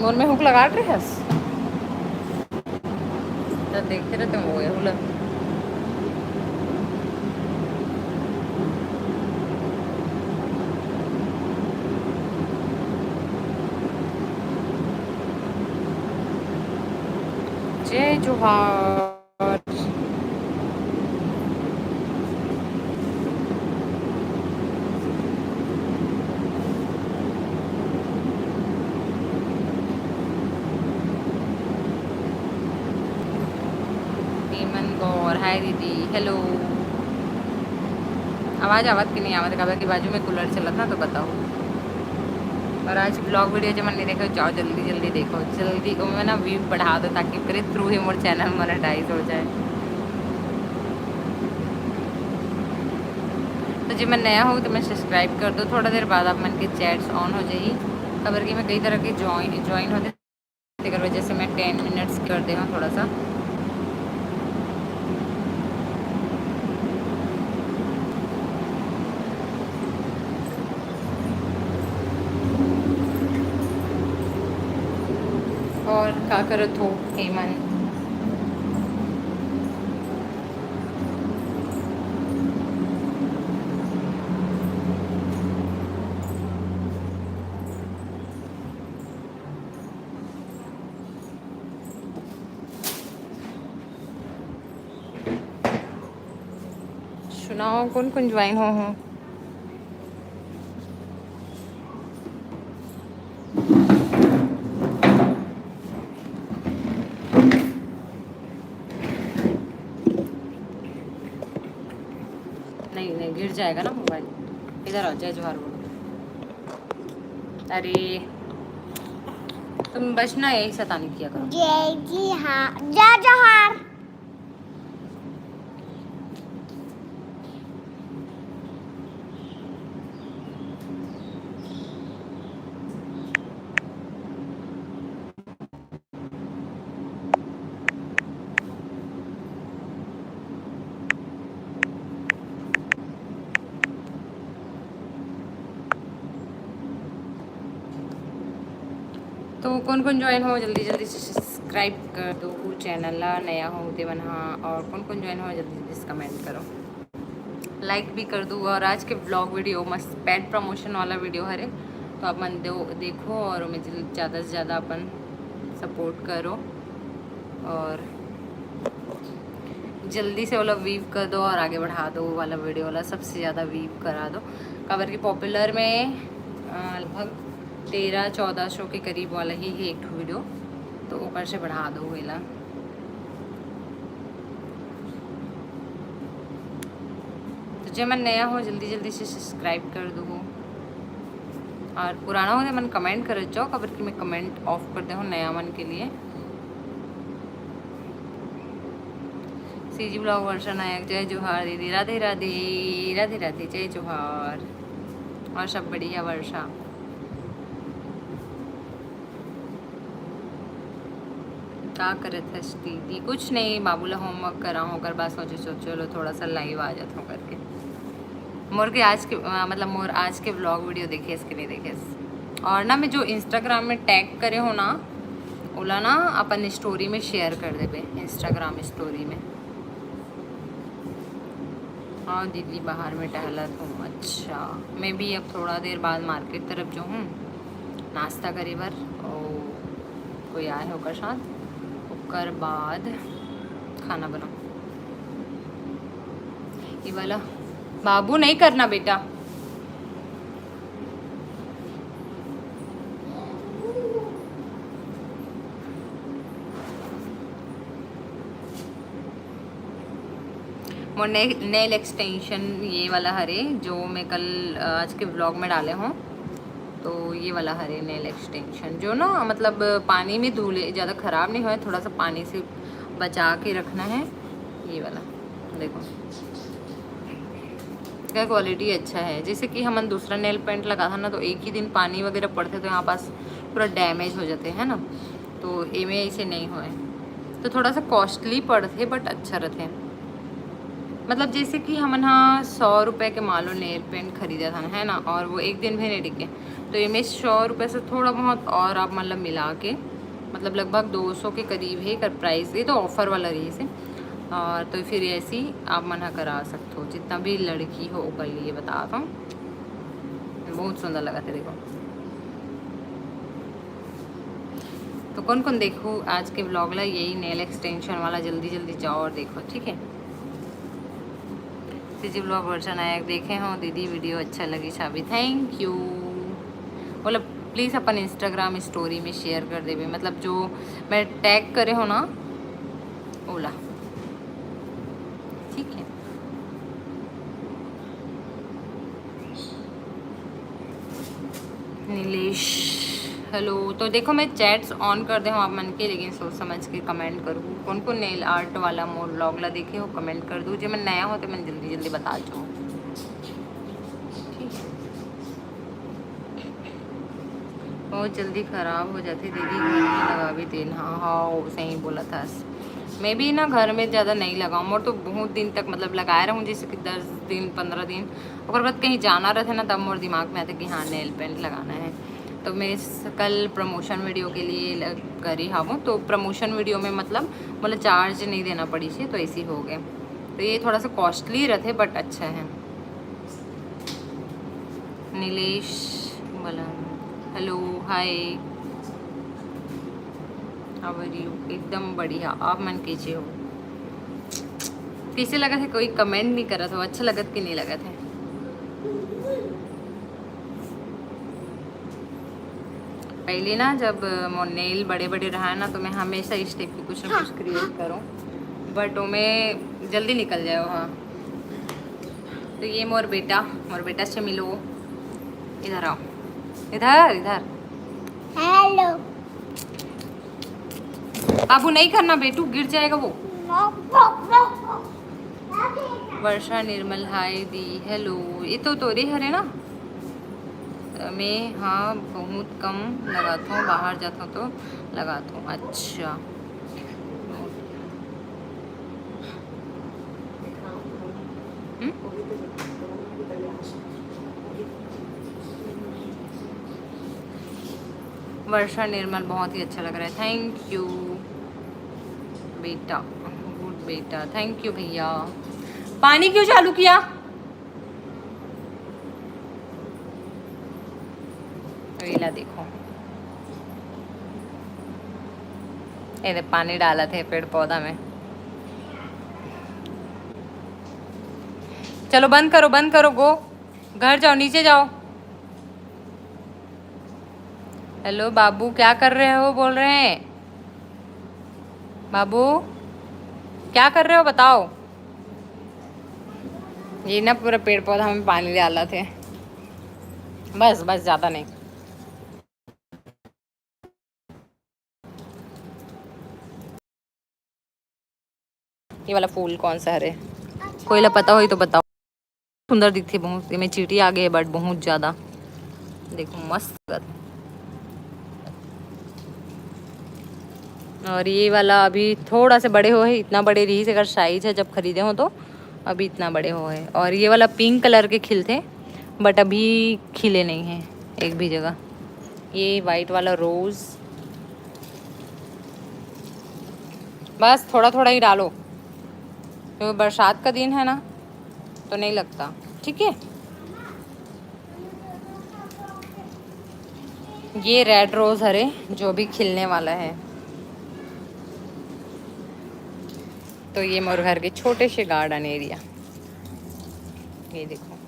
मोर में हुक लगा रहे हस तो देखते रहते हो ये हुला जय जोहार। हेमन गौर हाय दीदी हेलो। आवाज़ आवत कि नहीं आवत काबर की बाजू में कूलर चलत ना तो बताओ। और आज ब्लॉग वीडियो जो मन नहीं देखो जाओ जल्दी जल्दी देखो जल्दी को मैं ना व्यू बढ़ा दो ताकि फिर थ्रू ही मोर चैनल मोनेटाइज हो जाए। तो जब मैं नया हूँ तो मैं सब्सक्राइब कर दो। थोड़ा देर बाद आप मन के चैट्स ऑन हो जाइए खबर की मैं कई तरह के ज्वाइन होते कर वजह से मैं 10 मिनट्स कर दे हूँ थोड़ा सा। और क्या करत हो हेमन? सुनाओ कौन कौन ज्वाइन हो? नहीं नहीं गिर जाएगा ना मोबाइल। इधर आ जाए जोहार बोलो। अरे तुम बस ना यही शैतानी किया करो। जय जी हाँ जय जोहार। तो कौन कौन ज्वाइन हो जल्दी जल्दी से सब्सक्राइब कर दो चैनल ला नया हो ते बना। और कौन कौन ज्वाइन हो जल्दी जल्दी से कमेंट करो लाइक भी कर दो। और आज के ब्लॉग वीडियो मस्त पेड प्रमोशन वाला वीडियो हरे तो आप मन देखो और उमें ज़्यादा से ज़्यादा अपन सपोर्ट करो और जल्दी से वाला वीव कर दो और आगे बढ़ा दो वाला वीडियो वाला सबसे ज़्यादा वीव करा दो। कवर की पॉपुलर में लगभग 1300-1400 के करीब वाला ही है एक वीडियो तो ऊपर से बढ़ा दो वेला। तो जब मन नया हो जल्दी जल्दी से सब्सक्राइब कर दो और पुराना हो मन कमेंट कर जाओ कबर की मैं कमेंट ऑफ कर दे हूँ नया मन के लिए। सीजी ब्लॉग वर्षा नायक जय जोहार दीदी राधे राधे राधे राधे जय जोहार। और सब बढ़िया वर्षा। क्या करे थे दीदी? कुछ नहीं बाबूला होमवर्क करा हूँ कर बाद सोचो चलो थोड़ा सा लाइव आ जाता हूँ करके। मोर के आज के मतलब मोर आज के ब्लॉग वीडियो देखे इसके नहीं देखे। और ना मैं जो इंस्टाग्राम में टैग करे हो ना ओला ना अपन स्टोरी में शेयर कर दे इंस्टाग्राम स्टोरी में। हाँ दीदी बाहर में टहलत हूँ। अच्छा मैं भी अब थोड़ा देर बाद मार्केट तरफ जो हूँ नाश्ता करे बर और कोई आए होकर साथ ओकर बाद खाना बनाओ ये वाला। बाबू नहीं करना बेटा। मोर नेल एक्सटेंशन ये वाला हरे जो मैं कल आज के ब्लॉग में डाले हूँ तो ये वाला हरे नेल एक्सटेंशन जो ना मतलब पानी में धुले ज़्यादा ख़राब नहीं हुआ थोड़ा सा पानी से बचा के रखना है। ये वाला देखो इसका क्वालिटी अच्छा है। जैसे कि हम दूसरा नेल पेंट लगा था ना तो एक ही दिन पानी वगैरह पड़ते तो यहाँ पास पूरा डैमेज हो जाते हैं ना तो इमें ऐसे नहीं हुए तो थोड़ा सा कॉस्टली पड़ते बट अच्छा रहते। मतलब जैसे कि हम यहाँ 100 रुपये के मान लो नेल पेंट खरीदा था है ना, और वो एक दिन भी नहीं टिके, तो ये में 100 रुपये से थोड़ा बहुत और आप मतलब मिला के मतलब लगभग 200 के करीब है कर प्राइस। ये तो ऑफ़र वाला रही से, और तो फिर ऐसी आप मना करा सकते हो, जितना भी लड़की हो कर लिए बताता हूँ। बहुत सुंदर लगा था देखो। तो कौन कौन देखो आज के ब्लॉग ला यही नेल एक्सटेंशन वाला, जल्दी जल्दी जाओ और देखो, ठीक है। दीदी ब्लॉग वर्जन आया देखे हो दीदी, वीडियो अच्छा लगी छाबी, थैंक यू। बोला प्लीज़ अपन इंस्टाग्राम स्टोरी में शेयर कर देवे, मतलब जो मैं टैग करे हो ना ओला, ठीक है। नीलेश हेलो। तो देखो मैं चैट्स ऑन कर दे हूँ आप मन के, लेकिन सोच समझ के कमेंट करूँ। कौन कौन नेल आर्ट वाला मोर ब्लॉग ला देखे हो कमेंट कर दूँ, जो मैं नया हो तो मैं जल्दी जल्दी बता दूँ, ठीक है। बहुत जल्दी ख़राब हो जाती दीदी, घर में लगा भी तेल। हाँ हाँ सही बोला था। मैं भी ना घर में ज़्यादा नहीं लगाऊँ, और तो बहुत दिन तक मतलब लगाए रहूँ, जैसे कि 10 दिन 15 दिन, और बाद कहीं जाना रहता है ना तब मोर दिमाग में आता कि हाँ नेल पेंट लगाना है। तो मैं कल प्रमोशन वीडियो के लिए करी हूँ, तो प्रमोशन वीडियो में मतलब चार्ज नहीं देना पड़ी से, तो ऐसे हो गए। तो ये थोड़ा सा कॉस्टली रहते बट अच्छा है। नीलेश बोला hello hi how are you, एकदम बढ़िया। आप मन कैसे हो, कैसे लगा था? कोई कमेंट नहीं करा था, अच्छा लगा कि नहीं लगा था? पहले ना जब नेल बड़े बड़े रहा है ना, तो मैं हमेशा इस टाइप की कुछ ना कुछ क्रिएट करूँ, बट वो में जल्दी निकल जाए। हाँ तो ये मोर बेटा से मिलो, इधर आओ, इधर इधर। हेलो बाबू नहीं करना बेटू, गिर जाएगा वो। वर्षा निर्मल हाय दी हेलो। ये तो तोरे हरे ना, मैं हाँ बहुत कम लगाता हूँ, बाहर जाता हूँ तो लगाता हूँ। अच्छा वर्षा निर्मल बहुत ही अच्छा लग रहा है, थैंक यू बेटा, गुड बेटा, थैंक यू भैया। पानी क्यों चालू किया? वेला देखो, ये पानी डाला थे पेड़ पौधा में। चलो बंद करो गो, घर जाओ, नीचे जाओ। हेलो बाबू क्या कर रहे हो, बोल रहे हैं बाबू क्या कर रहे हो बताओ। ये ना पूरा पेड़ पौधा में पानी डाला थे, बस बस ज़्यादा नहीं। ये वाला फूल कौन सा है? कोई पता हो तो बताओ। सुंदर दिखती बहुत, में चींटी आ गई है बट बहुत ज़्यादा, देखो मस्त। और ये वाला अभी थोड़ा से बड़े हो है, इतना बड़े रही से अगर साइज है जब खरीदे हो तो अभी इतना बड़े हो है। और ये वाला पिंक कलर के खिलते बट अभी खिले नहीं हैं एक भी जगह। ये वाइट वाला रोज़, बस थोड़ा थोड़ा ही डालो क्योंकि बरसात का दिन है ना तो नहीं लगता, ठीक है। ये रेड रोज़ हरे जो भी खिलने वाला है। तो ये मोर घर के छोटे से गार्डन एरिया, ये देखो।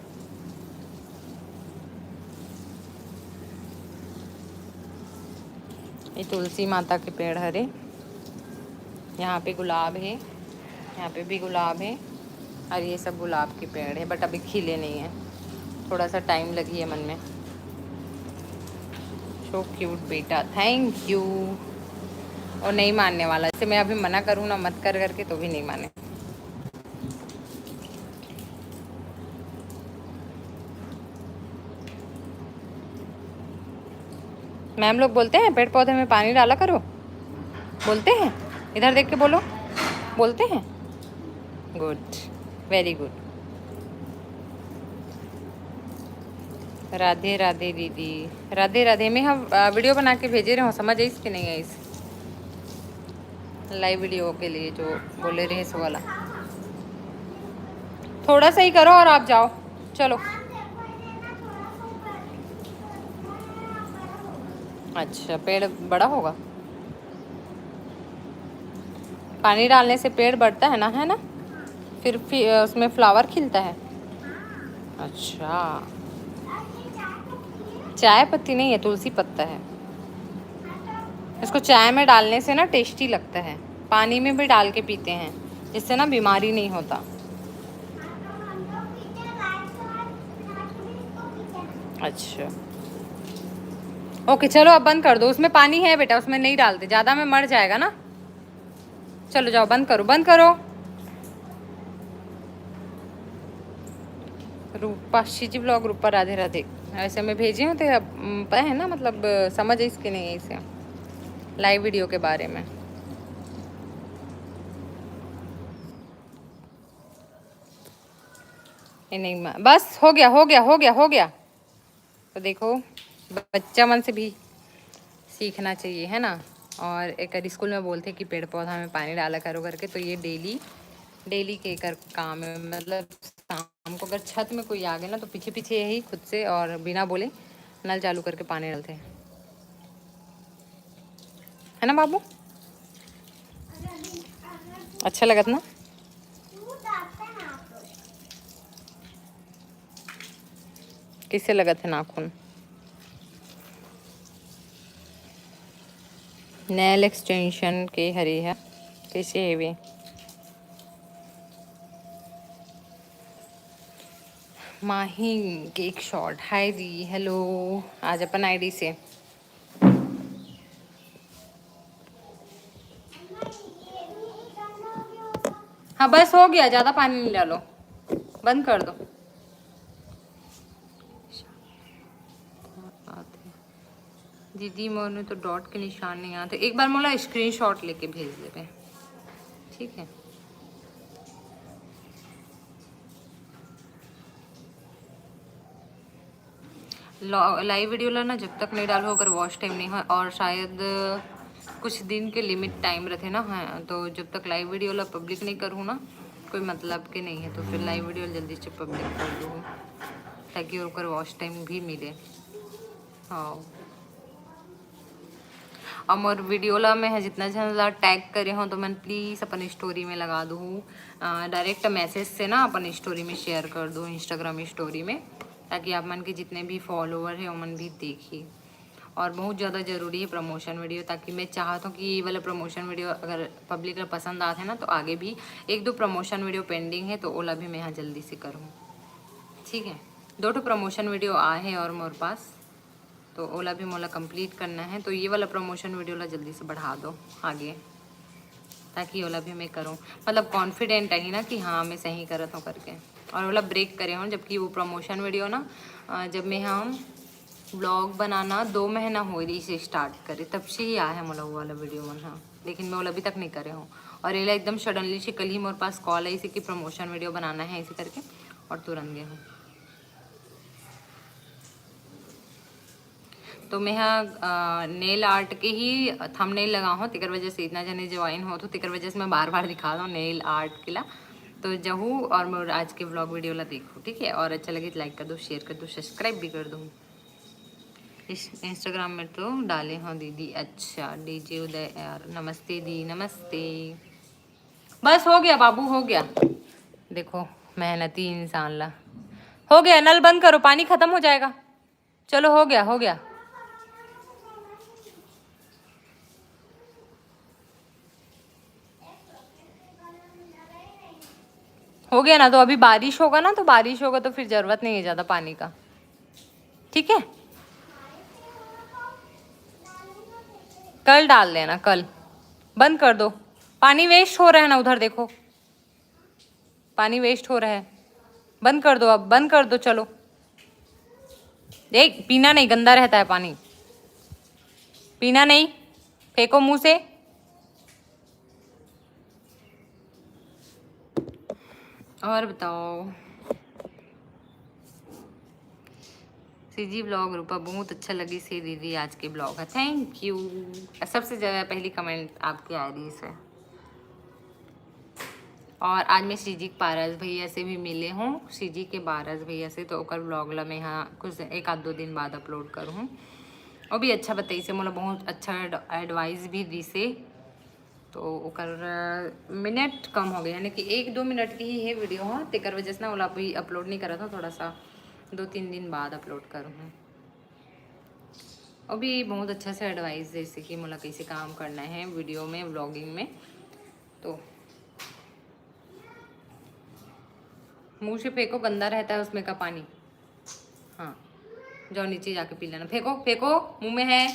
ये तुलसी माता के पेड़ हरे, यहाँ पे गुलाब है, यहाँ पे भी गुलाब है, और ये सब गुलाब के पेड़ है बट अभी खिले नहीं हैं, थोड़ा सा टाइम लगी है मन में। सो क्यूट बेटा, थैंक यू। और नहीं मानने वाला, जैसे मैं अभी मना करूँ ना मत कर करके तो भी नहीं माने। मैम लोग बोलते हैं पेड़ पौधे में पानी डाला करो, बोलते हैं, इधर देख के बोलो, बोलते हैं, good. Very good. Radhe Radhe दीदी, राधे राधे। में हम वीडियो बना के भेजे रहे हो, समझ आईस कि नहीं आईस? लाइव वीडियो के लिए जो बोले रहे सो वाला, थोड़ा सा ही करो और आप जाओ, चलो। अच्छा, पेड़ बड़ा होगा? पानी डालने से पेड़ बढ़ता है ना? फिर उसमें फ्लावर खिलता है। अच्छा, चाय पत्ती नहीं है, तुलसी पत्ता है। इसको चाय में डालने से ना टेस्टी लगता है। पानी में भी डाल के पीते हैं, जिससे ना बीमारी नहीं होता। अच्छा, ओके चलो अब बंद कर दो। उसमें पानी है बेटा, उसमें नहीं डालते, ज़्यादा में मर जाएगा ना। चलो जाओ, बंद करो, बंद करो। रूपाशी जी ब्लॉग, रूपा राधे राधे। ऐसे में भेजे हो तो पता है ना, मतलब समझ इसके नहीं है इसे लाइव वीडियो के बारे में। नहीं, बस हो गया, हो गया, हो गया, हो गया। तो देखो, बच्चा मन से भी सीखना चाहिए, है ना। और एक स्कूल में बोलते कि पेड़ पौधा में पानी डाला करो करके, तो ये डेली डेली के कर काम है। मतलब शाम को अगर छत में कोई आ गया ना, तो पीछे पीछे यही खुद से और बिना बोले नल चालू करके पानी डालते हैं, है ना बाबू? अच्छा लगा था ना? किससे लगा था नाखून? नेल एक्सटेंशन के हरी है, कैसे है वे? माही केक शॉट, हाय दी, हेलो। आज अपन आईडी से हाँ बस हो गया, ज़्यादा पानी नहीं डालो, बंद कर दो। दीदी मोनू तो डॉट के निशान नहीं आते। एक बार मोला स्क्रीनशॉट लेके भेज दे रहे, ठीक है? लाइव वीडियो ला ना जब तक नहीं डालो, अगर वॉच टाइम नहीं हो, और शायद कुछ दिन के लिमिट टाइम रहते ना, हाँ, तो जब तक लाइव वीडियो ला पब्लिक नहीं करूँ ना, कोई मतलब के नहीं है, तो फिर लाइव वीडियो जल्दी से पब्लिक कर दूँ, ताकि ओकर वॉच टाइम भी मिले। हाँ, और मोर वीडियो ला मैं जितना ज़्यादा टैग करे हो, तो मैं प्लीज़ अपन स्टोरी में लगा दूँ, डायरेक्ट मैसेज से ना अपन स्टोरी में शेयर कर दूँ, इंस्टाग्राम स्टोरी में, ताकि आप मन के जितने भी फॉलोवर हैं वो मन भी देखिए। और बहुत ज़्यादा ज़रूरी है प्रमोशन वीडियो, ताकि मैं चाहता हूँ कि ये वाला प्रमोशन वीडियो अगर पब्लिक को पसंद आते हैं ना, तो आगे भी एक दो प्रमोशन वीडियो पेंडिंग है, तो ओला भी मैं यहाँ जल्दी से करूँ, ठीक है? 2 प्रमोशन वीडियो आए हैं और मोर पास, तो ओला भी मोला कंप्लीट करना है। तो ये वाला प्रमोशन वीडियो ला जल्दी से बढ़ा दो आगे, ताकि ओला भी मैं करूँ, मतलब कॉन्फिडेंट है ही ना कि हाँ मैं सही करत हूँ करके। और ओला ब्रेक करे हूँ, जबकि वो प्रमोशन वीडियो ना जब मैं हम ब्लॉग बनाना 2 महीना हो रही से स्टार्ट करे, तब से ही आया है मोला वो वाला वीडियो मन, हाँ, लेकिन मैं ओला अभी तक नहीं करे हूँ। और ये एकदम सडनली से कल ही मेरे पास कॉल आई से कि प्रमोशन वीडियो बनाना है ऐसे करके, और तुरंत गया हूँ। तो मैं यहाँ नेल आर्ट के ही थंबनेल लगा हूँ, तेकर वजह से इतना जने ज्वाइन हो, तो तेकर वजह से मैं बार बार दिखा रहा हूँ नेल आर्ट के ला। तो जहूँ और मैं आज के व्लॉग वीडियो ला देखूँ, ठीक है? और अच्छा लगे तो लाइक कर दो, शेयर कर दो, सब्सक्राइब भी कर दो। इस इंस्टाग्राम में तो डाले हो दीदी। अच्छा, डीजे उदय यार, नमस्ते दी, नमस्ते। बस हो गया बाबू, हो गया। देखो मेहनती इंसान ला हो गया। नल बंद करो, पानी खत्म हो जाएगा। चलो हो गया, हो गया। हो गया ना, तो अभी बारिश होगा ना, तो बारिश होगा तो फिर जरूरत नहीं है ज़्यादा पानी का, ठीक है? कल डाल लेना, कल। बंद कर दो, पानी वेस्ट हो रहा है ना उधर, देखो पानी वेस्ट हो रहा है। बंद कर दो, अब बंद कर दो, चलो। देख, पीना नहीं, गंदा रहता है पानी, पीना नहीं, फेंको मुंह से। और बताओ। सीजी ब्लॉग रूपा बहुत अच्छा लगी से दीदी आज के ब्लॉग है, थैंक यू। सबसे ज़्यादा पहली कमेंट आपकी आ रही है। और आज मैं सीजी पारस भैया से भी मिले हूँ, सीजी के पारस भैया से, तो ओकर ब्लॉग ला मैं यहाँ कुछ एक आध दो दिन बाद अपलोड करूँ। वो भी अच्छा बताई से, मतलब बहुत अच्छा एडवाइस भी दी से। तो ओकर मिनट कम हो गए, यानी कि 1-2 मिनट की ही है वीडियो। हाँ, तेकर वजह से ना वो अभी अपलोड नहीं करा था, थोड़ा सा 2-3 दिन बाद अपलोड करूँ। और भी बहुत अच्छा से एडवाइस जैसे कि मतलब कैसे काम करना है वीडियो में, व्लॉगिंग में। तो मुंह से फेंको, गंदा रहता है उसमें का पानी। हाँ, जाओ नीचे जाके पी लेना। फेंको फेंको, मुंह में है।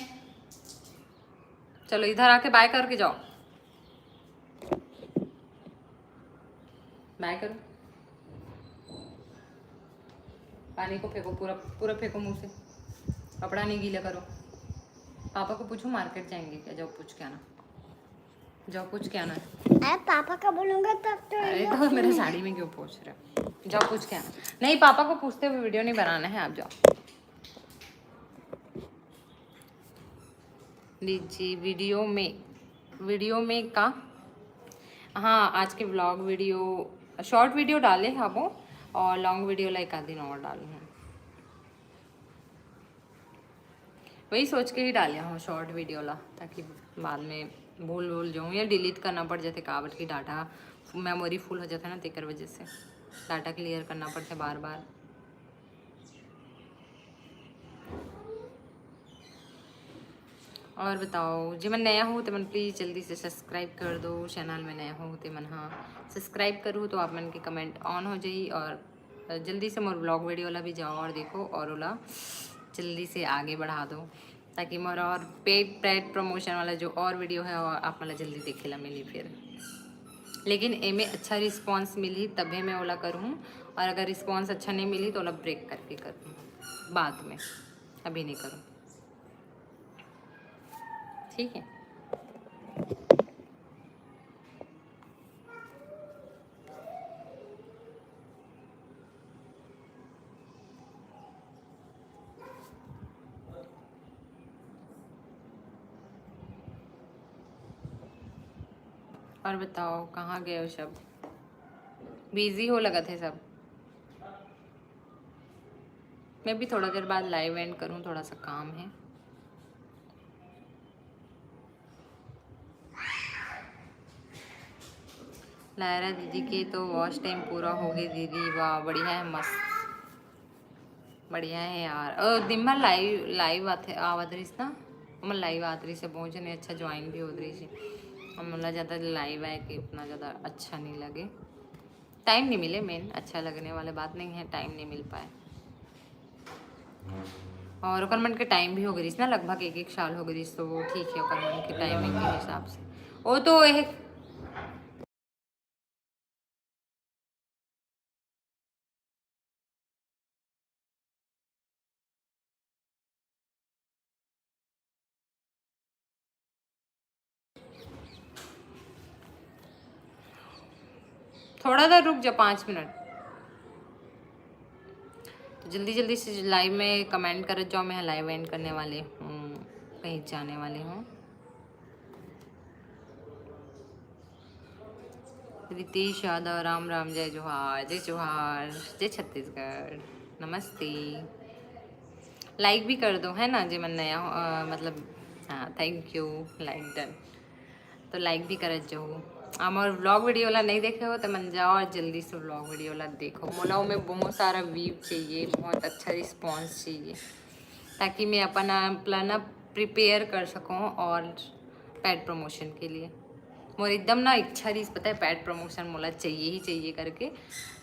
चलो इधर आके बाय करके जाओ, बाय करो। पानी को फेंको, पूरा पूरा फेंको मुंह से, कपड़ा नहीं गीला करो। पापा को पूछो मार्केट जाएंगे क्या, जाओ पूछ के आना, जाओ पूछ के आना। अरे पापा का बोलूंगा तब तो अरे तो मेरे साड़ी में क्यों पूछ रहे हो, जाओ पूछ के आना। नहीं, पापा को पूछते हुए वीडियो नहीं बनाना है, आप जाओ। लीजिए वीडियो में का, हाँ आज के व्लॉग वीडियो शॉर्ट वीडियो डाले हैं वो, और लॉन्ग वीडियो ला एक आध दिन और डालू हूँ। वही सोच के ही डाले हूँ शॉर्ट वीडियो ला, ताकि बाद में भूल जाऊँ या डिलीट करना पड़ जाते कावट की, डाटा मेमोरी फुल हो जाता है ना, तेकर वजह से डाटा क्लियर करना पड़ता है बार बार। और बताओ, जी मैं नया हूँ तो मन प्लीज़ जल्दी से सब्सक्राइब कर दो, चैनल में नया हूँ तो मन हाँ सब्सक्राइब करूँ तो आप मन की कमेंट ऑन हो जाई। और जल्दी से मोर ब्लॉग वीडियो वाला भी जाओ और देखो, और ओला जल्दी से आगे बढ़ा दो, ताकि मोरा और पेड प्रमोशन वाला जो और वीडियो है और आप मला जल्दी देखे ला मिली फिर। लेकिन एमे अच्छा रिस्पॉन्स मिली तभी मैं ओला करूँ, और अगर रिस्पॉन्स अच्छा नहीं मिली तो ओला ब्रेक करके करूँ बाद में, अभी नहीं करूँ, ठीक है। और बताओ कहाँ गए हो सब, बिजी हो लगा थे सब। मैं भी थोड़ा देर बाद लाइव एंड करूँ, थोड़ा सा काम है। लायरा दीदी के तो वॉच टाइम पूरा हो गया दीदी, वाह बढ़िया है, मस्त बढ़िया है यार। दिन भर लाइव आवत रही ना, मैं लाइव आत रही से बहुत जने अच्छा ज्वाइन भी होत रही से। हम मतलब ज़्यादा लाइव आए कि उतना ज़्यादा अच्छा नहीं लगे, टाइम नहीं मिले, मेन अच्छा लगने वाले बात नहीं है, टाइम नहीं मिल पाए। और ओकर मन के टाइम भी हो गई ना, लगभग 1-1 साल हो गई, तो वो ठीक है, ओकर मन के टाइमिंग के हिसाब से वो तो एक थोड़ा देर रुक जा, 5 मिनट। तो जल्दी जल्दी से लाइव में कमेंट कर जाओ, मैं लाइव एंड करने वाले हूँ, कहीं जाने वाले हूँ। रितेश यादव, राम राम, जय जोहार, जय जोहार, जय छत्तीसगढ़, नमस्ते। लाइक भी कर दो है ना, जो मन नया मतलब हाँ थैंक यू, लाइक डन। तो लाइक भी कर जाओ। हम और व्लॉग वीडियो ला नहीं देखे हो तो मन जाओ और जल्दी से व्लॉग वीडियो ला देखो। मोलाओ में बहुत सारा व्यू चाहिए, बहुत अच्छा रिस्पॉन्स चाहिए, ताकि मैं अपना ना प्रिपेयर कर सकूँ और पैड प्रमोशन के लिए। मोर एकदम ना इच्छा रही, पता है पैड प्रमोशन मोला चाहिए ही चाहिए करके।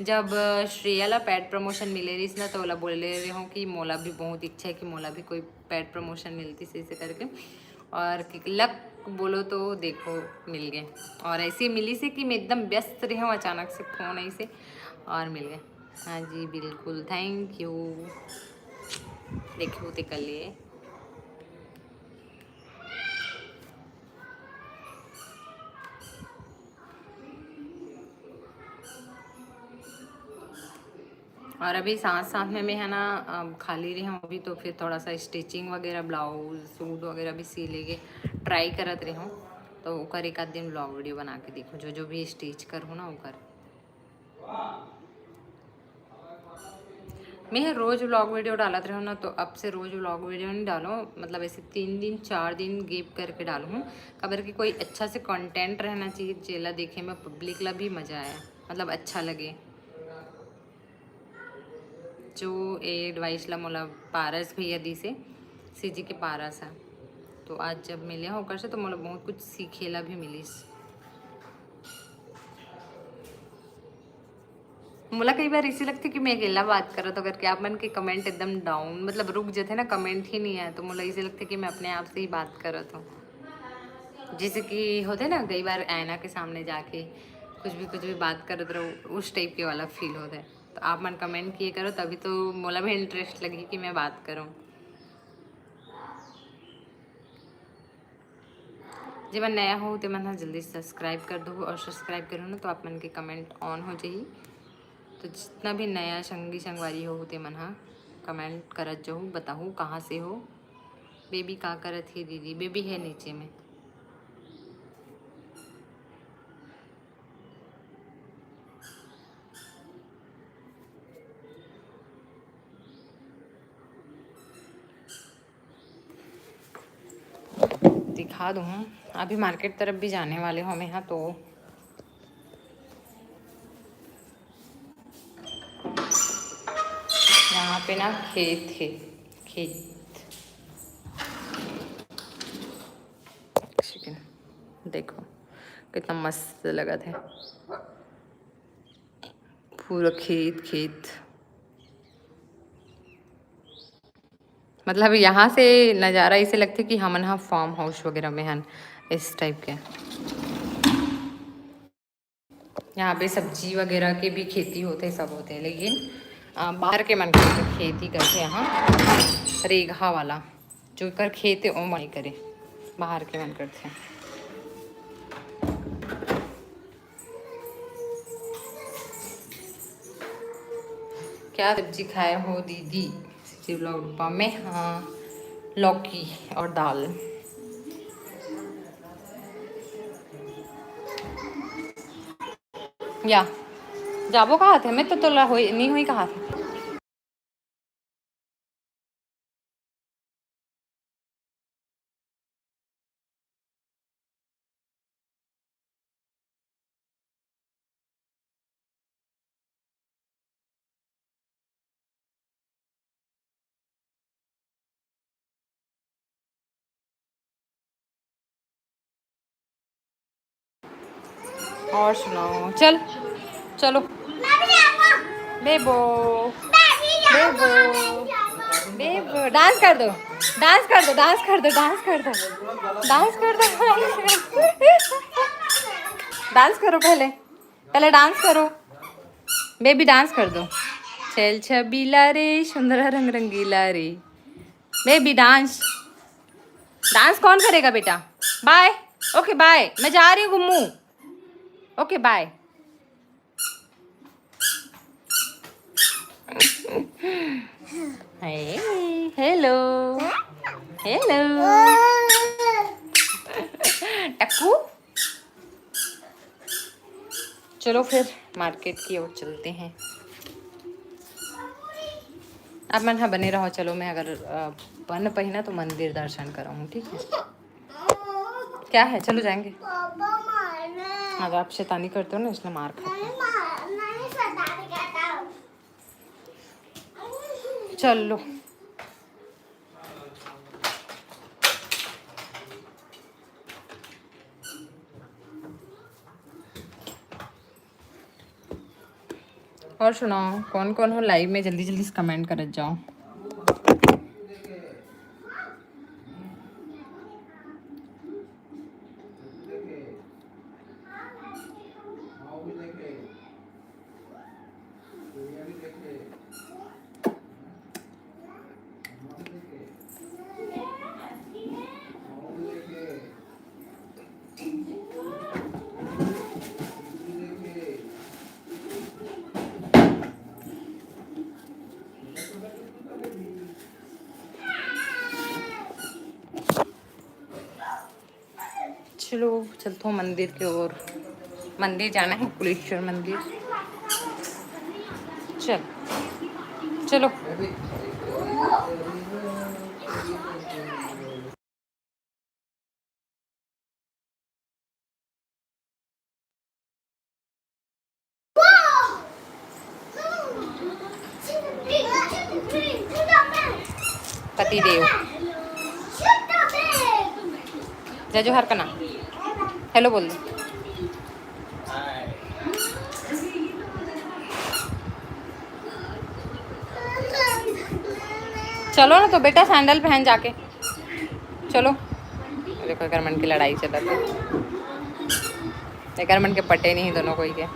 जब श्रेया ला पैड प्रमोशन मिले रही ना, तो ओला बोले रही हूँ कि मोला भी बहुत इच्छा है कि मोला भी कोई पैड प्रमोशन मिलती से ऐसे करके। और लक बोलो तो देखो मिल गए, और ऐसे मिली से कि मैं एकदम व्यस्त रही हूँ, अचानक से फ़ोन ऐसे और मिल गए। हाँ जी बिल्कुल, थैंक यू। देखो तो कर लिए। और अभी साथ साथ में मैं है ना खाली रही हूँ अभी, तो फिर थोड़ा सा स्टिचिंग वगैरह ब्लाउज सूट वगैरह भी सी लेके ट्राई करत रही हूँ। तो ओकर एक आध दिन ब्लॉग वीडियो बना के देखूँ, जो जो भी स्टिच करूँ ना ओकर। मैं रोज़ व्लॉग वीडियो डालत रहूँ ना, तो अब से रोज़ व्लॉग वीडियो नहीं डालूँ, मतलब ऐसे 3 दिन 4 दिन गैप करके डालूँ। खबर कि कोई अच्छा से कंटेंट रहना चाहिए, जेला देखे में पब्लिक ला भी मज़ा आया, मतलब अच्छा लगे। जो एडवाइस ला मोला पारस भैया दी से सीजी के पारस है, तो आज जब मिले होकर से तो मोला बहुत कुछ सीखेला भी मिलीस। मोला कई बार इसी लगती कि मैं अकेला बात करो तो करके आप मन के कमेंट एकदम डाउन, मतलब रुक जाते ना, कमेंट ही नहीं आया, तो मोला इसी लगती कि मैं अपने आप से ही बात करत हूँ। जैसे कि होते ना कई बार आईना के सामने जाके कुछ भी बात करते रहो, उस टाइप के वाला फील होता है। तो आप मन कमेंट किए करो, तभी तो मोला भी इंटरेस्ट लगी कि मैं बात करूँ। जब मैं नया हो तो मन जल्दी सब्सक्राइब कर दो, और सब्सक्राइब करो ना तो आप मन के कमेंट ऑन हो जाइए। तो जितना भी नया संगी संगवारी हो ते मन हा कमेंट करत जाहू, बताहू कहाँ से हो। बेबी का करत ही दीदी, बेबी है नीचे में। दिखा दूँ, अभी मार्केट तरफ भी जाने वाले हो मैं, हाँ तो यहाँ पे ना खेत है, खेत चिकन देखो कितना मस्त लगा था, पूरा खेत खेत। मतलब यहाँ से नज़ारा ऐसे लगते कि हमन यहाँ फार्म हाउस वगैरह में हन, इस टाइप के। यहाँ पे सब्जी वगैरह के भी खेती होते सब होते हैं, लेकिन बाहर के मन करते खेती करते यहाँ रेगहा वाला जो कर खेत है वो मई करे, बाहर के मन करते हैं। क्या सब्जी खाए हो दीदी? शिवलौपा में हाँ, लौकी और दाल। या जाबो कहा थे मैं तो तोला हुई नहीं हुई कहा थे। और सुनाओ, चल चलो बेबो बेबो बेबो, डांस कर दो डांस कर दो डांस कर दो डांस कर दो डांस कर दो डांस करो, पहले पहले डांस करो बेबी, डांस कर दो। छेल छबीला रे सुंदर रंग रंगीला रे, बेबी डांस। डांस कौन करेगा बेटा? बाय, ओके बाय, मैं जा रही हूँ गुम्मू, ओके बाय। हेलो हेलो टक्कू, चलो फिर मार्केट की ओर चलते हैं। आप मन हाँ बने रहो, चलो मैं अगर बन पाई ना तो मंदिर दर्शन कराऊँ, ठीक है? क्या है, चलो जाएंगे। अगर आप शैतानी करते हो ना इसलिए मार खाते हो। चलो और सुनाओ, कौन कौन हो लाइव में, जल्दी जल्दी से कमेंट कर जाओ। चलो चलते हो मंदिर की ओर। मंदिर जाना है, कुलेश्वर मंदिर। चल चलो। पति देव जय जोहार का नाम हेलो बोल दो। चलो ना तो बेटा सैंडल पहन जाके चलो। देखो अगरमन की लड़ाई चल रही है। अगरमन के पटे नहीं दोनों कोई के।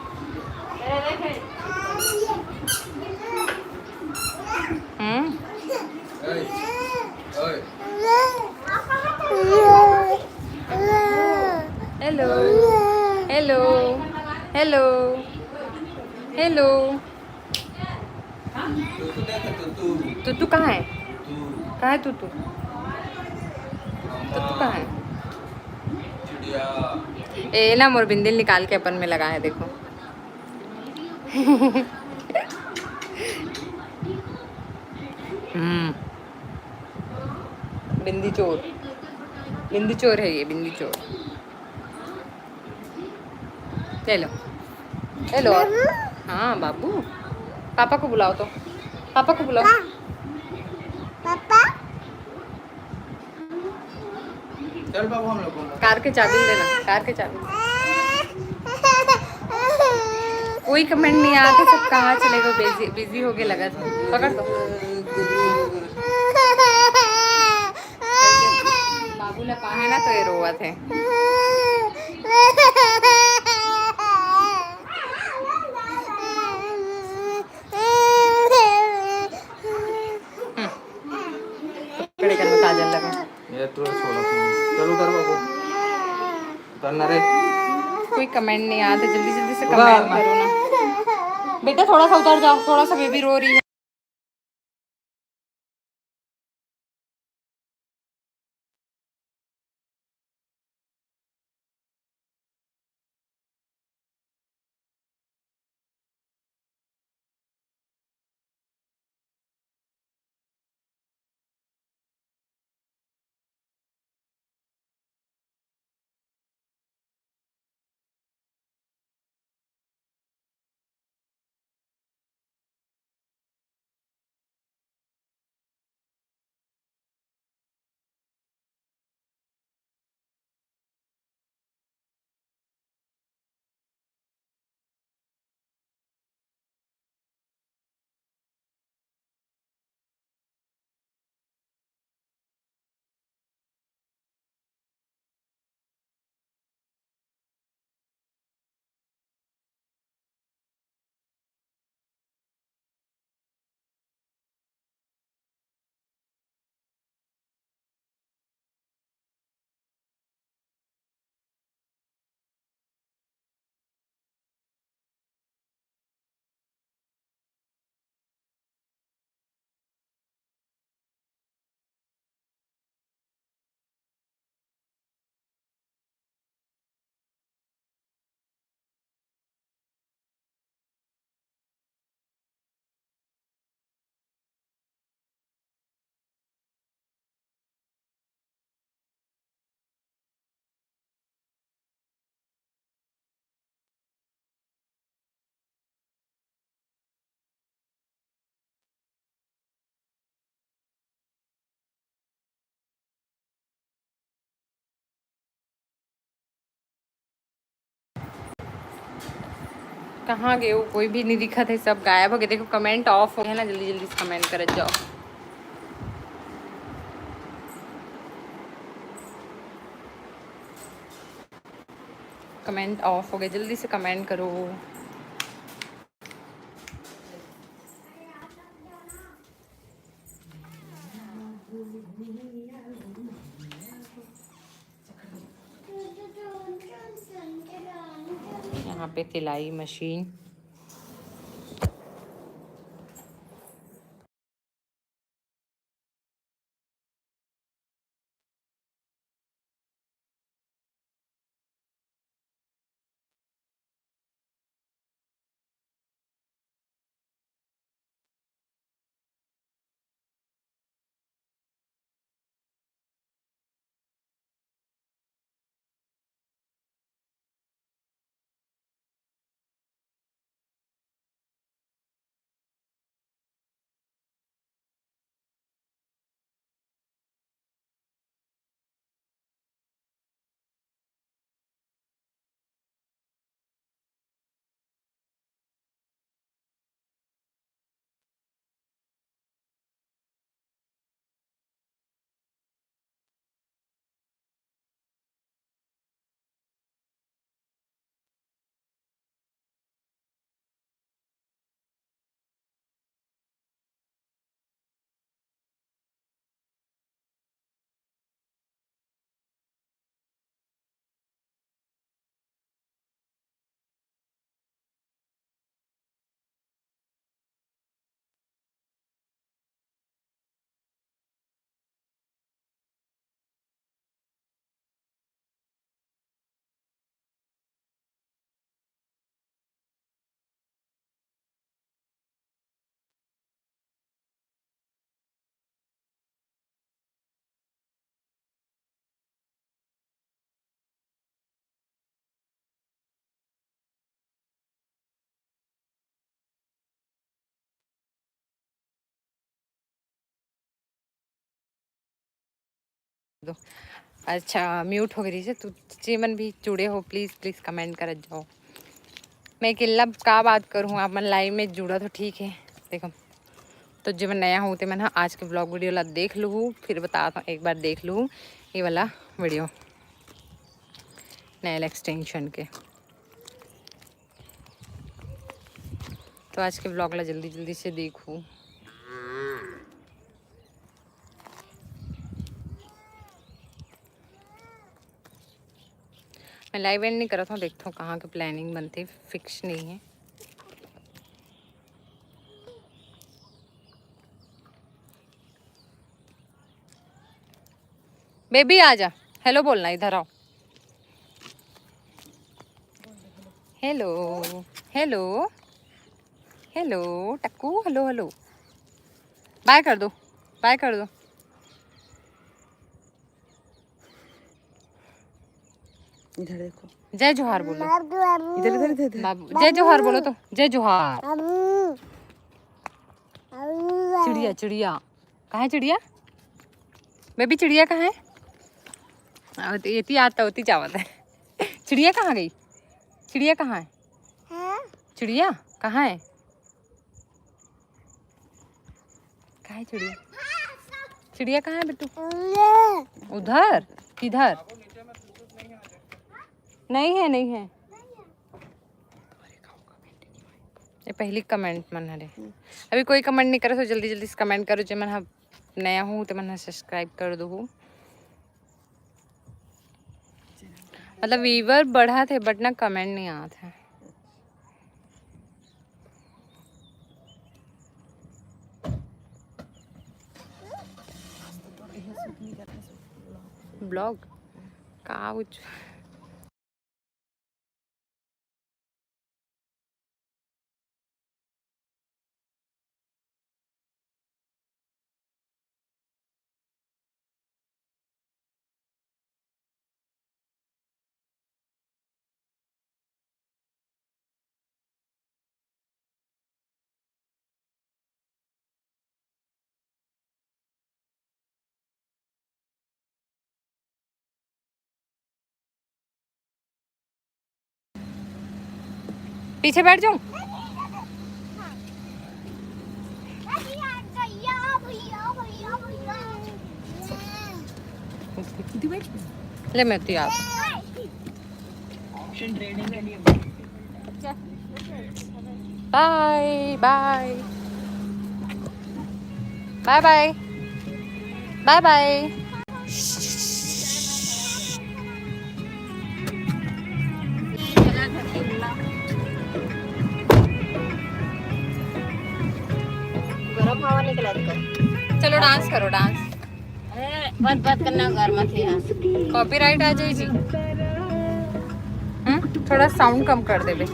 हम्म हेलो हेलो हेलो हेलो। तू कहाँ है? कहाँ है तू कहाँ है? ए ना मोर बिंदिल निकाल के अपन में लगा है देखो। बिंदी चोर। बिंदी चोर है ये, बिंदी चोर। ले लो ले लो। हाँ बाबू, पापा को बुलाओ तो। पापा को बुलाओ। पापा चल बाबू हम लोग कार के चाबी देना, कार के चाबी। कोई कमेंट नहीं आते, सब कहाँ चले गए, बिजी बिजी हो गए लगा था। पकड़ दो। बाबू ने कहा है ना तो ये रोआ थे। कड़े कर में काजल लगा। ये तो छोड़ा चलो कर बाबू करना रे। कोई कमेंट नहीं आते, जल्दी जल्दी से कमेंट करो ना बेटा। थोड़ा सा उतर जाओ, थोड़ा सा बेबी रो रही है। कहाँ गए हो? कोई भी नहीं दिखा थे, सब गायब हो गए। देखो कमेंट ऑफ हो गया ना, जल्दी जल्दी से कमेंट कर जाओ। कमेंट ऑफ हो गए, जल्दी से कमेंट करो। यहाँ पे सिलाई मशीन। दो। अच्छा म्यूट हो गई से तू चेमन भी जुड़े हो प्लीज़ प्लीज़ कमेंट कर जाओ। मैं किल्ला का बात करूँ आप मन लाइव में जुड़ा तो ठीक है। देखो तो जब नया हूँ तो मैंने आज के ब्लॉग वीडियो ला देख लूँ फिर बता एक बार देख लूँ ये वाला वीडियो नेल एक्सटेंशन के। तो आज के ब्लॉग ला जल्दी जल्दी से देखूँ। मैं लाइव एंड नहीं कर रहा था, देखता हूँ कहाँ के प्लानिंग बनती फिक्स नहीं है। बेबी आजा, हेलो बोलना, इधर आओ। Hello hello hello Takku, hello hello, bye कर दो, बाय कर दो। इधर देखो, जय जोहार बोलो। इधर इधर इधर इधर। बाबू जय जोहार बोलो तो, जय जोहार। चिड़िया चिड़िया कहाँ है चिड़िया? बेबी चिड़िया कहाँ है? ये आता होती चावत है। चिड़िया कहाँ गई? चिड़िया कहाँ है? चिड़िया कहाँ है? कहाँ है चिड़िया? चिड़िया कहाँ है बेटू? उधर किधर? नहीं है नहीं है। ये पहली कमेंट मन है। अभी कोई कमेंट नहीं करे तो जल्दी जल्दी से कमेंट करो। जो मैं नया हूँ तो मैंने सब्सक्राइब कर दो। मतलब व्यूवर बढ़ा थे बट ना कमेंट नहीं आया था। ब्लॉग का पीछे बैठ जाऊं? ले मैं तो यार bye bye bye bye bye bye. गरम हवा निकला था। चलो डांस करो डांस। बात बात करना घर में थी। हाँ कॉपीराइट आ जाए जी। थोड़ा साउंड कम कर दे बे।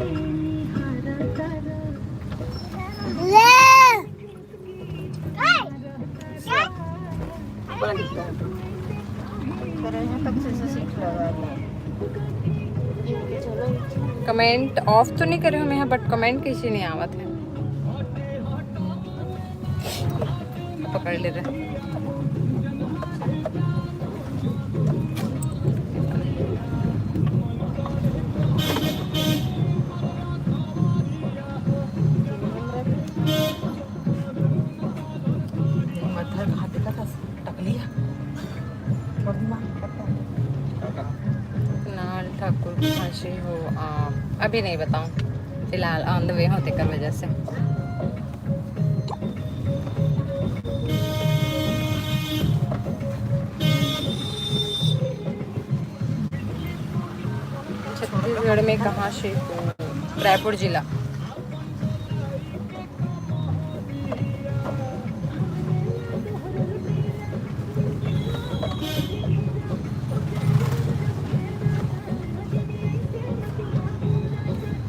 कमेंट ऑफ तो नहीं करे हम यहाँ बट कमेंट किसी नहीं आवत है। पकड़ ले रहे ठाकुर कहाँ से हो आप? अभी नहीं बताऊं, फिलहाल ऑन द वे होते कर वजह से। छत्तीसगढ़ में कहाँ से हो? रायपुर जिला।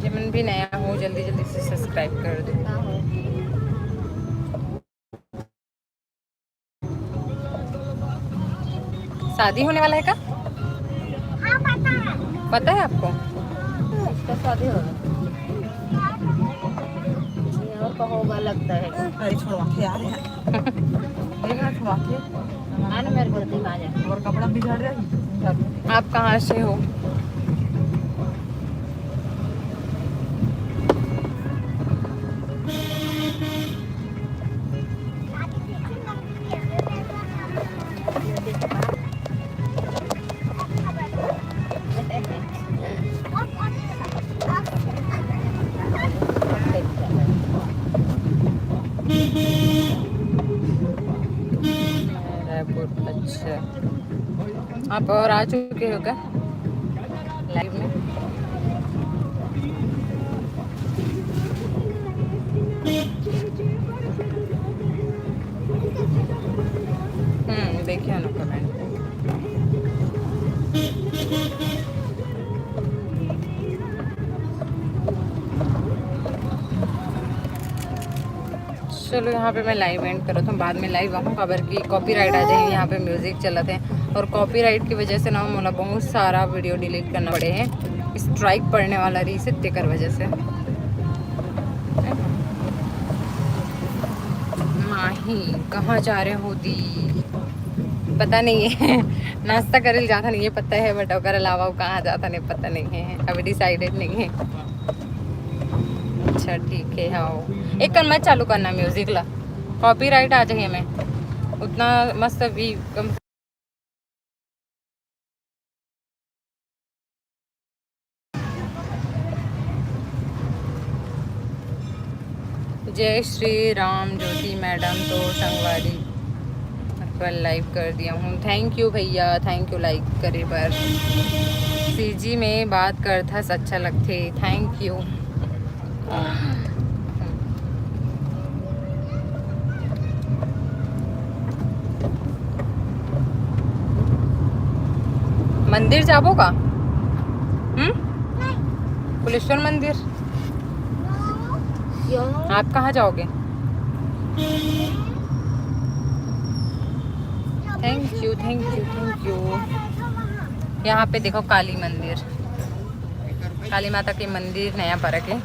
जमन भी नया हो जल्दी जल्दी से सब्सक्राइब कर दो। शादी होने वाला है का? हाँ पता है। पता है आपको? इसका शादी होगा और का होगा लगता है। अरे छोड़वा के आ रहे हैं। छोड़वा के आने मेरे को दिखा जा। और कपड़ा बिगाड़ रहा आप कहाँ से हो? रायपुर। अच्छा, आप और आ चुके हो क्या लाइव में? देखिए ना कमेंट। चलो यहाँ पे मैं लाइव एंड करो तो बाद में लाइव आऊँ, खबर की कॉपीराइट आ जाएगी। यहाँ पे म्यूजिक चलते हैं और कॉपीराइट की वजह से ना मतलब बहुत सारा वीडियो डिलीट करना पड़े हैं। स्ट्राइक पड़ने वाला रही से तेकर वजह से। माही कहाँ जा रहे हो दी? पता नहीं है। नाश्ता करे जाता नहीं है पता है, बट अगर अलावा कहाँ जाता नहीं पता नहीं है, अभी डिसाइडेड नहीं है। अच्छा ठीक है। हाँ एक कर मत चालू करना म्यूजिक ला, कॉपीराइट आ जाए हमें उतना मस्त भी कम। जय श्री राम ज्योति मैडम तो संगवारी पर लाइव कर दिया हूँ। थैंक यू भैया, थैंक यू लाइक करे पर। सीजी में बात करता अच्छा लगते, थैंक यू। मंदिर जाबो का? कुलेश्वर मंदिर। आप कहाँ जाओगे? Thank you thank you thank you. यहाँ पे देखो काली मंदिर, काली माता के मंदिर नया पार्क है।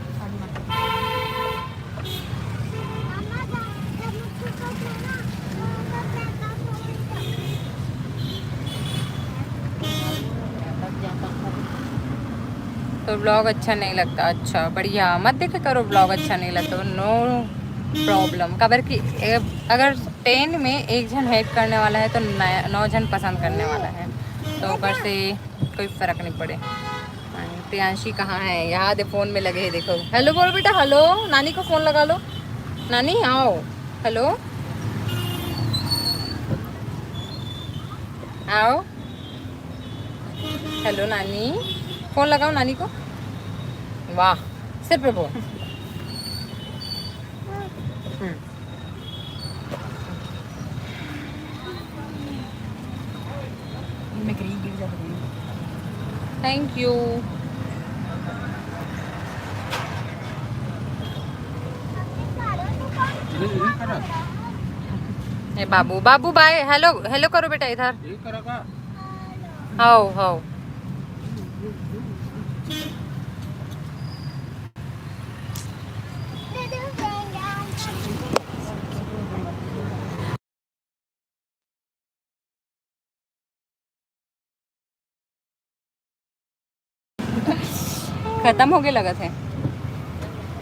तो ब्लॉग अच्छा नहीं लगता? अच्छा बढ़िया, मत देखे करो ब्लॉग अच्छा नहीं लगता, नो प्रॉब्लम। खबर की अगर 10 में एक जन हेट करने वाला है तो 9 जन पसंद करने वाला है, तो ऊपर से कोई फ़र्क नहीं पड़े। प्रियांशी कहाँ है? याद है फ़ोन में लगे हैं, देखो। हेलो बोलो बेटा, हेलो। नानी को फ़ोन लगा लो, नानी आओ। हेलो आओ, हेलो नानी, फ़ोन लगाओ नानी को। वाह, सिर पे बोल। Thank you. ए बाबू, बाबू बाय, हेलो हेलो करो बेटा इधर आओ आओ। खत्म हो गए लगा थे।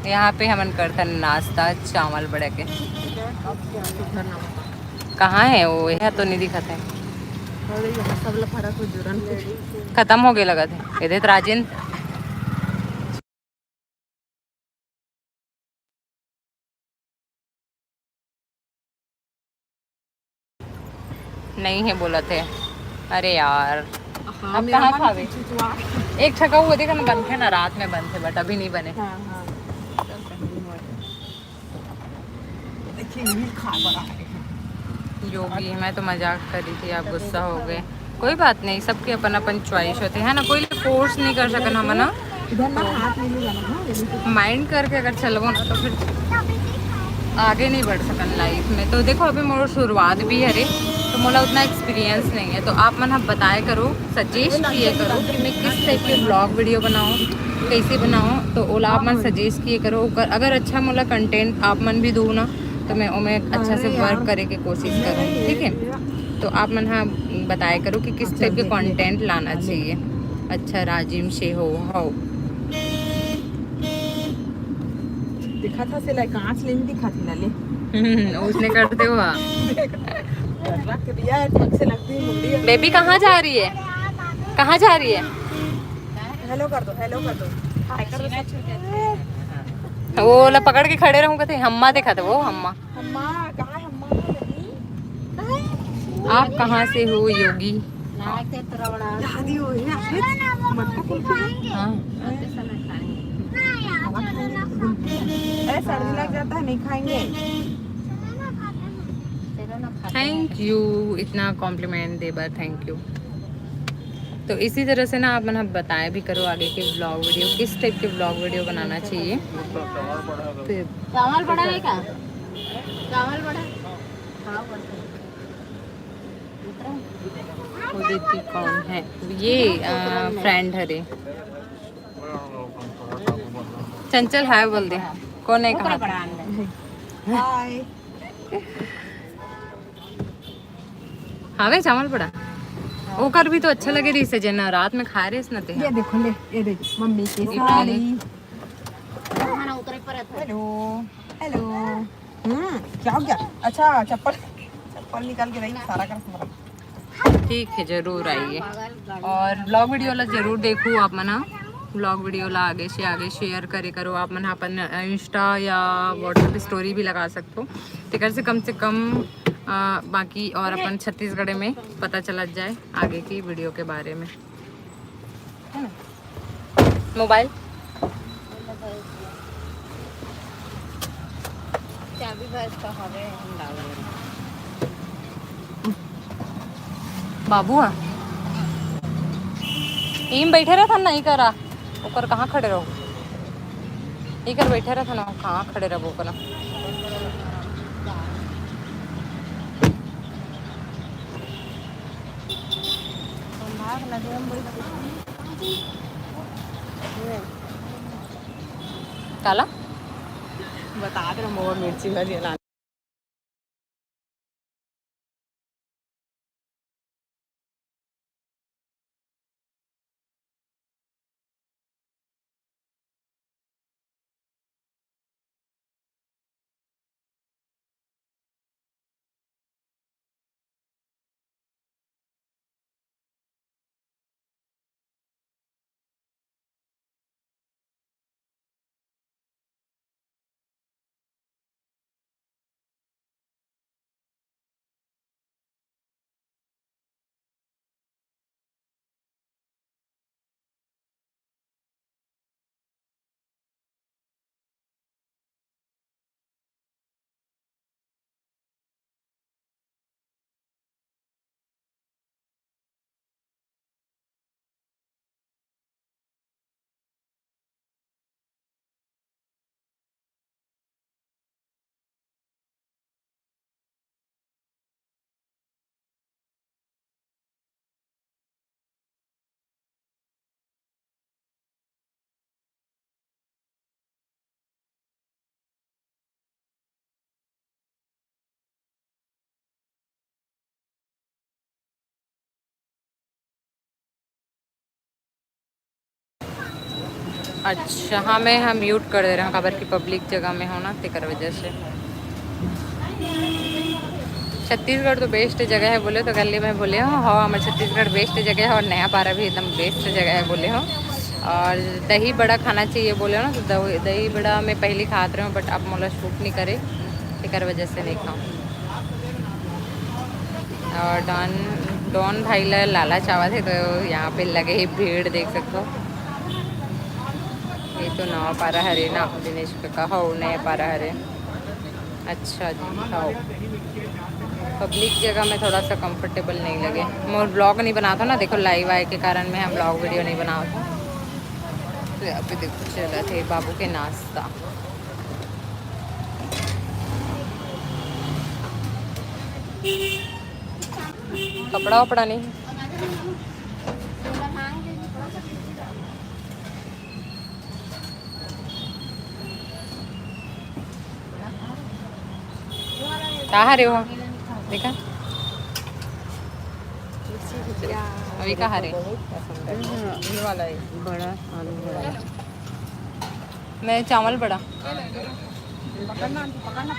यहाँ पे हमन करता नाश्ता चावल बड़े के। कहाँ है वो? यहाँ तो नहीं दिखा थे, खत्म हो गए लगा थे। इधर राजिन नहीं है बोला थे। अरे यार अब कहाँ खावे? एक छका हुआ देखा ना, बंद थे ना, रात में बंद थे बट अभी नहीं बने। जो भी, मैं तो मजाक कर रही थी, आप गुस्सा हो गए। कोई बात नहीं, सबके अपन अपन चॉइस होते हैं ना, कोई फोर्स नहीं कर सकन हम ना। माइंड करके अगर चलबो ना तो फिर आगे नहीं बढ़ सकन लाइफ में। तो देखो अभी मोर शुरुआत भी है रे, तो मोला उतना एक्सपीरियंस नहीं है, तो आप मन आप बताया करो, सजेस्ट किए करो कि मैं किस टाइप के ब्लॉग वीडियो बनाऊँ, कैसे बनाऊँ, तो ओला आप मन सजेस्ट किए करो। अगर अच्छा मोला कंटेंट आप मन भी दो ना, तो मैं उमें अच्छा से वर्क करे के कोशिश करूँ, ठीक है। तो आप मन हाँ बताया करो कि किस टाइप के कंटेंट लाना चाहिए। अच्छा राजिम से हो दिखा था से लाइक कांच लेने दिखा थी ना ले उसने करते हुआ। रख दिया है ठग से लगती है मुंडी। बेबी कहाँ जा रही है, कहाँ जा रही है? हेलो कर दो हाय कर दो। वो ला पकड़ के खड़े रहूंगा थे हम्मा देखा था वो हम्मा। अम्मा कहाँ है अम्मा आप कहाँ से हो योगी? दादी हो है मटका कुल हाँ सर्दी लग जाता है नहीं खाएंगे। थैंक यू इतना कॉम्प्लीमेंट दे बार थैंक यू। तो इसी तरह से ना आप मैंने बताया भी करो आगे के ब्लॉग वीडियो किस टाइप के ब्लॉग वीडियो बनाना चाहिए। फिर चावल बड़ा है क्या? चावल बड़ा वो दीदी कौन है? ये फ्रेंड हरे चंचल है बोल दे। कौन है कहाँ? हाय हाँ वे चावल पड़ा वो कर भी तो अच्छा लगे रही से जना रात में खा रहे इस नते। ये देखो ले ये देख मम्मी की साड़ी। खाना उतरे पर हेलो हेलो क्या हो गया? अच्छा चप्पल निकाल के रही सारा कर तुम्हारा। ठीक है जरूर आइए और ब्लॉग वीडियो ला जरूर देखो आप मना। ब्लॉग वीडियो ला आगे शेयर करे करो आप मन अपन इंस्टा या व्हाट्सएप स्टोरी भी लगा सकते हो टिकर से कम बाकी और अपन छत्तीसगढ़ में पता चला जाए आगे की वीडियो के बारे में है ना। मोबाइल चाबी भैंस का हवे हम डाल बाबू टीम बैठे रहा था नहीं करा ऊपर कहाँ खड़े रहो इकर बैठे रहा था ना कहाँ खड़े रहो कर काला बता दे मोर मिर्ची वाली लाना। अच्छा हाँ मैं हम म्यूट कर दे रहा हूँ खबर की पब्लिक जगह में हो ना तेकर वजह से। छत्तीसगढ़ तो बेस्ट जगह है बोले तो गली में बोले हो हाँ हमारे छत्तीसगढ़ बेस्ट जगह है और नया पारा भी एकदम बेस्ट जगह है बोले हो। और दही बड़ा खाना चाहिए बोले हो ना तो दही बड़ा मैं पहले खाते रहा हूँ बट अब मोला शूट नहीं करे तेकर वजह से नहीं खाऊँ। और डॉन भाई लाला चावल है तो यहाँ पे लगे ही भीड़ देख सकते हो। ये तो नवा पारा हरे ना दिनेश पे कहा हो नया पारा हरे। अच्छा जी खाओ पब्लिक जगह में थोड़ा सा कंफर्टेबल नहीं लगे मोर ब्लॉग नहीं बनाता ना देखो लाइव आए के कारण मैं हम ब्लॉग वीडियो नहीं बनाता। तो यहाँ पे देखो चला थे बाबू के नाश्ता कपड़ा वपड़ा नहीं कहाँ रहे हो देखा चल अभी कहाँ रहे? बहुत पसंद है ये वाला है बड़ा आलू बड़ा, मैं चावल बड़ा। पकड़ना पकड़ना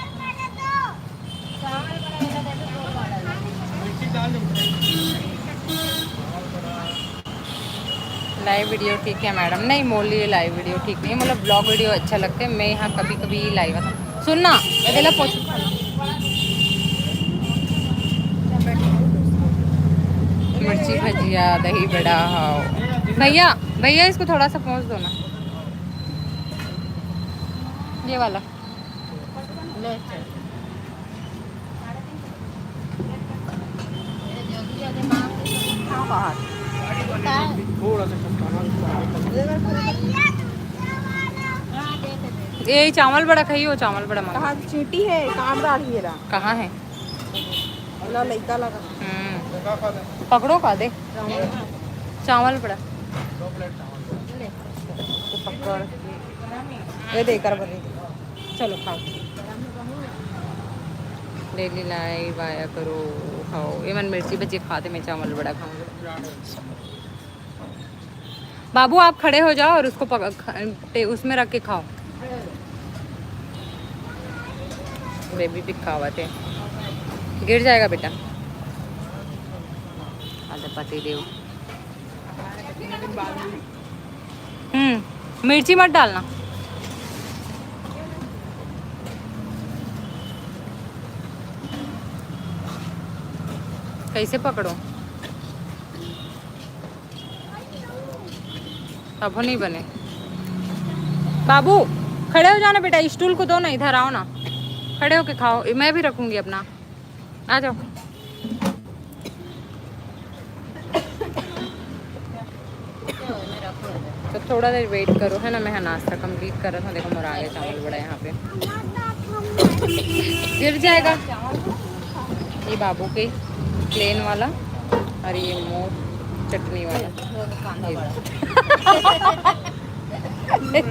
लाइव वीडियो ठीक है मैडम? नहीं मोली लाइव वीडियो ठीक नहीं, मतलब ब्लॉग वीडियो अच्छा लगता है। मैं यहाँ कभी कभी लाइव आता। सुनना अकेला पहुँच, मिर्ची भजिया दही बड़ा। हाँ भैया भैया इसको थोड़ा सा पहुँच दो ना, ये वाला। ले चल। हाँ बाहर थोड़ा सा ये चावल बड़ा खाइयो, चावल बड़ा मंगा। कहाँ चींटी है काम डाली है कहाँ है? अल्लाह लइका लगा पकड़ो खा दे चावल बड़ा। तो पकड़ ये देकर बनी चलो खाओ डेली लाइव आया करो, खाओ। ये मन मिर्ची बच्चे खाते, मैं चावल बड़ा खाऊंगा। बाबू आप खड़े हो जाओ और उसको उसमें रख के खाओ। बेबी भी खावत है, गिर जाएगा बेटा। आधा पति देव। मिर्ची मत डालना। कैसे पकड़ो? अब नहीं बने। बाबू खड़े हो जाना बेटा, स्टूल को दो ना, इधर आओ ना, खड़े होके खाओ। मैं भी रखूंगी अपना, आ जाओ। तो थोड़ा देर वेट करो है ना, मैं नाश्ता कंप्लीट कर रहा था। देखो मोर आ गया चावल बड़ा यहाँ पे, गिर जाएगा। ये बाबू के प्लेन वाला और ये मोर चटनी वाला। देख